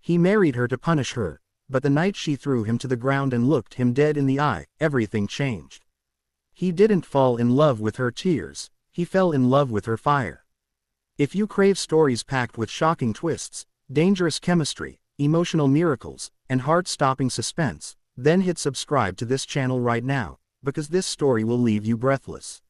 He married her to punish her, but the night she threw him to the ground and looked him dead in the eye, everything changed. He didn't fall in love with her tears, he fell in love with her fire. If you crave stories packed with shocking twists, dangerous chemistry, emotional miracles, and heart-stopping suspense, then hit subscribe to this channel right now, because this story will leave you breathless.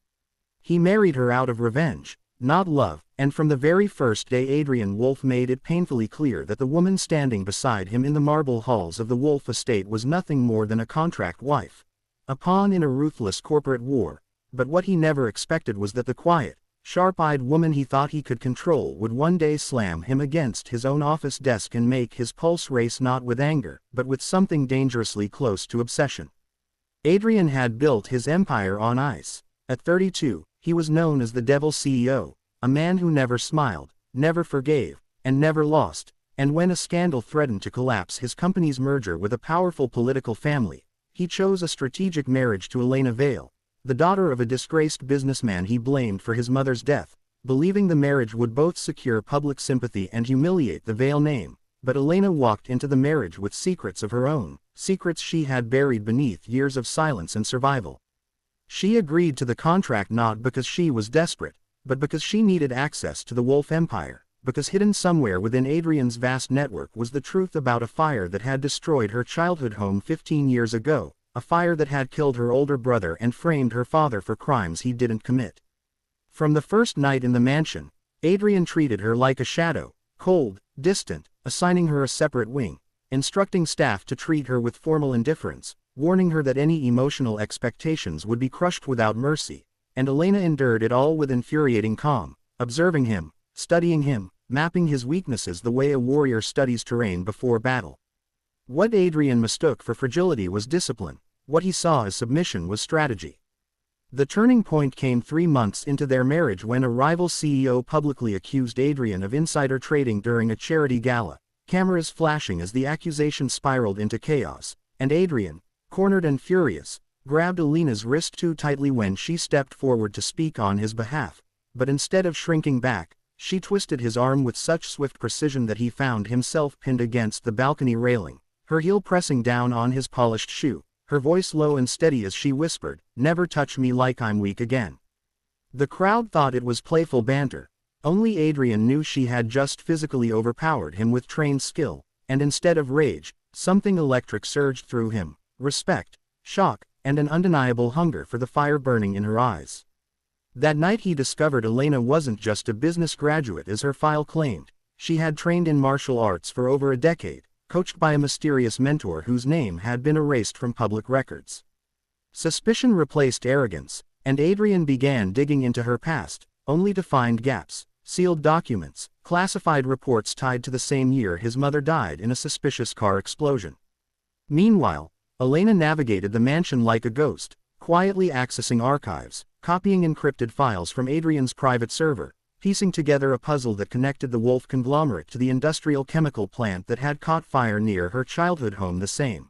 He married her out of revenge, not love, and from the very first day Adrian Wolfe made it painfully clear that the woman standing beside him in the marble halls of the Wolfe estate was nothing more than a contract wife, a pawn in a ruthless corporate war. But what he never expected was that the quiet, sharp-eyed woman he thought he could control would one day slam him against his own office desk and make his pulse race not with anger, but with something dangerously close to obsession. Adrian had built his empire on ice. At 32, he was known as the Devil CEO, a man who never smiled, never forgave, and never lost, and when a scandal threatened to collapse his company's merger with a powerful political family, he chose a strategic marriage to Elena Vale, the daughter of a disgraced businessman he blamed for his mother's death, believing the marriage would both secure public sympathy and humiliate the Vale name. But Elena walked into the marriage with secrets of her own, secrets she had buried beneath years of silence and survival. She agreed to the contract not because she was desperate, but because she needed access to the Wolfe empire, because hidden somewhere within Adrian's vast network was the truth about a fire that had destroyed her childhood home 15 years ago, a fire that had killed her older brother and framed her father for crimes he didn't commit. From the first night in the mansion, Adrian treated her like a shadow, cold, distant, assigning her a separate wing, instructing staff to treat her with formal indifference, warning her that any emotional expectations would be crushed without mercy, and Elena endured it all with infuriating calm, observing him, studying him, mapping his weaknesses the way a warrior studies terrain before battle. What Adrian mistook for fragility was discipline, what he saw as submission was strategy. The turning point came 3 months into their marriage when a rival CEO publicly accused Adrian of insider trading during a charity gala, cameras flashing as the accusation spiraled into chaos, and Adrian, cornered and furious, grabbed Elena's wrist too tightly when she stepped forward to speak on his behalf, but instead of shrinking back, she twisted his arm with such swift precision that he found himself pinned against the balcony railing, her heel pressing down on his polished shoe, her voice low and steady as she whispered, "Never touch me like I'm weak again." The crowd thought it was playful banter. Only Adrian knew she had just physically overpowered him with trained skill, and instead of rage, something electric surged through him, respect, shock, and an undeniable hunger for the fire burning in her eyes. That night he discovered Elena wasn't just a business graduate as her file claimed. She had trained in martial arts for over a decade, coached by a mysterious mentor whose name had been erased from public records. Suspicion replaced arrogance, and Adrian began digging into her past, only to find gaps, sealed documents, classified reports tied to the same year his mother died in a suspicious car explosion. Meanwhile, Elena navigated the mansion like a ghost, quietly accessing archives, copying encrypted files from Adrian's private server, piecing together a puzzle that connected the Wolfe conglomerate to the industrial chemical plant that had caught fire near her childhood home the same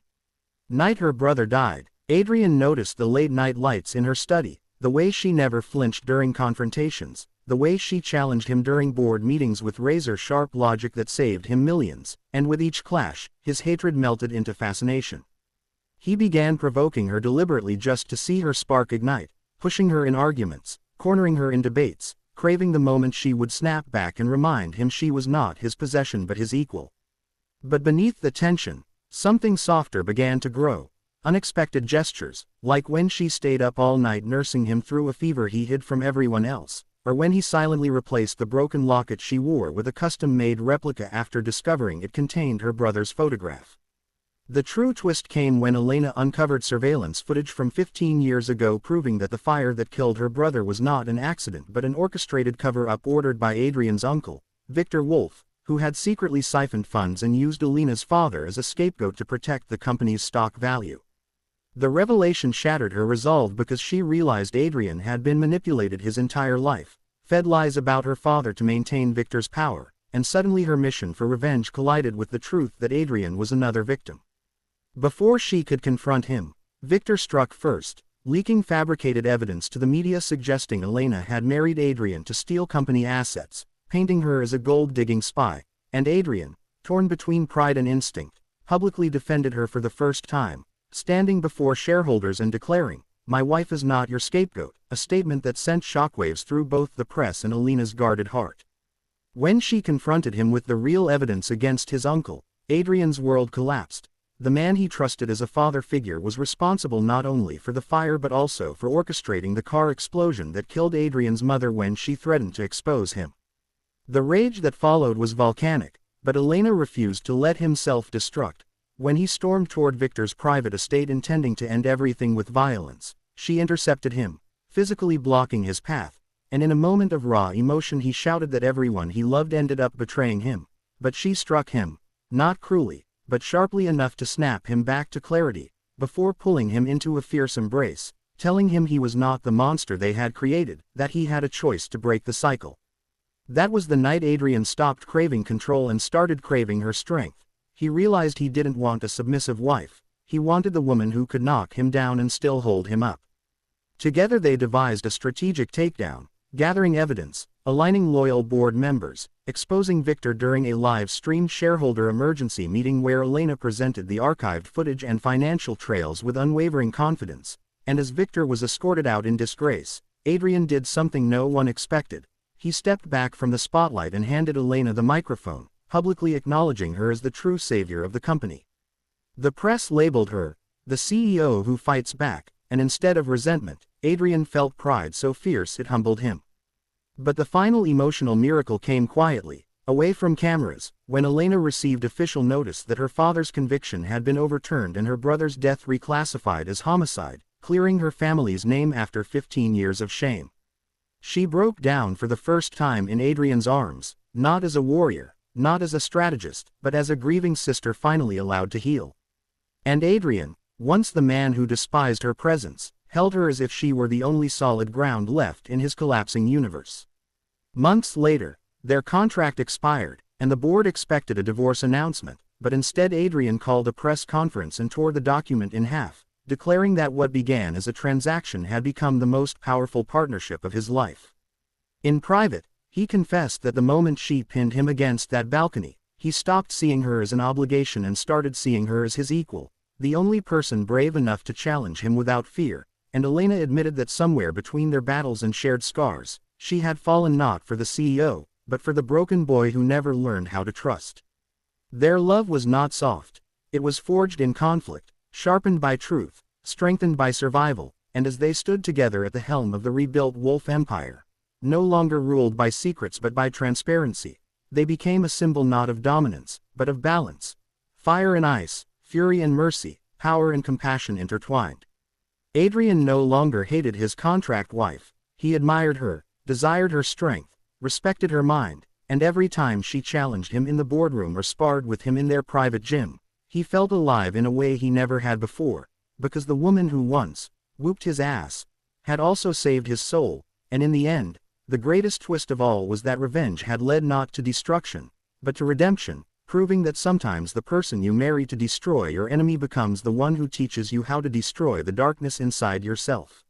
night her brother died. Adrian noticed the late-night lights in her study, the way she never flinched during confrontations, the way she challenged him during board meetings with razor-sharp logic that saved him millions, and with each clash, his hatred melted into fascination. He began provoking her deliberately just to see her spark ignite, pushing her in arguments, cornering her in debates, craving the moment she would snap back and remind him she was not his possession but his equal. But beneath the tension, something softer began to grow. Unexpected gestures, like when she stayed up all night nursing him through a fever he hid from everyone else, or when he silently replaced the broken locket she wore with a custom-made replica after discovering it contained her brother's photograph. The true twist came when Elena uncovered surveillance footage from 15 years ago proving that the fire that killed her brother was not an accident but an orchestrated cover-up ordered by Adrian's uncle, Victor Wolfe, who had secretly siphoned funds and used Elena's father as a scapegoat to protect the company's stock value. The revelation shattered her resolve because she realized Adrian had been manipulated his entire life, fed lies about her father to maintain Victor's power, and suddenly her mission for revenge collided with the truth that Adrian was another victim. Before she could confront him, Victor struck first, leaking fabricated evidence to the media suggesting Elena had married Adrian to steal company assets, painting her as a gold-digging spy, and Adrian, torn between pride and instinct, publicly defended her for the first time, standing before shareholders and declaring, "My wife is not your scapegoat," a statement that sent shockwaves through both the press and Alina's guarded heart. When she confronted him with the real evidence against his uncle, Adrian's world collapsed. The man he trusted as a father figure was responsible not only for the fire but also for orchestrating the car explosion that killed Adrian's mother when she threatened to expose him. The rage that followed was volcanic, but Elena refused to let him self-destruct. When he stormed toward Victor's private estate intending to end everything with violence, she intercepted him, physically blocking his path, and in a moment of raw emotion he shouted that everyone he loved ended up betraying him. But she struck him, not cruelly, but sharply enough to snap him back to clarity, before pulling him into a fierce embrace, telling him he was not the monster they had created, that he had a choice to break the cycle. That was the night Adrian stopped craving control and started craving her strength. He realized he didn't want a submissive wife, he wanted the woman who could knock him down and still hold him up. Together they devised a strategic takedown, gathering evidence, aligning loyal board members, exposing Victor during a live-streamed shareholder emergency meeting where Elena presented the archived footage and financial trails with unwavering confidence, and as Victor was escorted out in disgrace, Adrian did something no one expected. He stepped back from the spotlight and handed Elena the microphone, publicly acknowledging her as the true savior of the company. The press labeled her the CEO who fights back, and instead of resentment, Adrian felt pride so fierce it humbled him. But the final emotional miracle came quietly, away from cameras, when Elena received official notice that her father's conviction had been overturned and her brother's death reclassified as homicide, clearing her family's name after 15 years of shame. She broke down for the first time in Adrian's arms, not as a warrior, not as a strategist, but as a grieving sister finally allowed to heal. And Adrian, once the man who despised her presence, held her as if she were the only solid ground left in his collapsing universe. Months later, their contract expired, and the board expected a divorce announcement, but instead Adrian called a press conference and tore the document in half, declaring that what began as a transaction had become the most powerful partnership of his life. In private, he confessed that the moment she pinned him against that balcony, he stopped seeing her as an obligation and started seeing her as his equal, the only person brave enough to challenge him without fear, and Elena admitted that somewhere between their battles and shared scars, she had fallen not for the CEO, but for the broken boy who never learned how to trust. Their love was not soft. It was forged in conflict, sharpened by truth, strengthened by survival, and as they stood together at the helm of the rebuilt Wolf Empire, no longer ruled by secrets but by transparency, they became a symbol not of dominance, but of balance. Fire and ice, fury and mercy, power and compassion intertwined. Adrian no longer hated his contract wife, he admired her, desired her strength, respected her mind, and every time she challenged him in the boardroom or sparred with him in their private gym, he felt alive in a way he never had before, because the woman who once whooped his ass had also saved his soul, and in the end, the greatest twist of all was that revenge had led not to destruction, but to redemption, proving that sometimes the person you marry to destroy your enemy becomes the one who teaches you how to destroy the darkness inside yourself.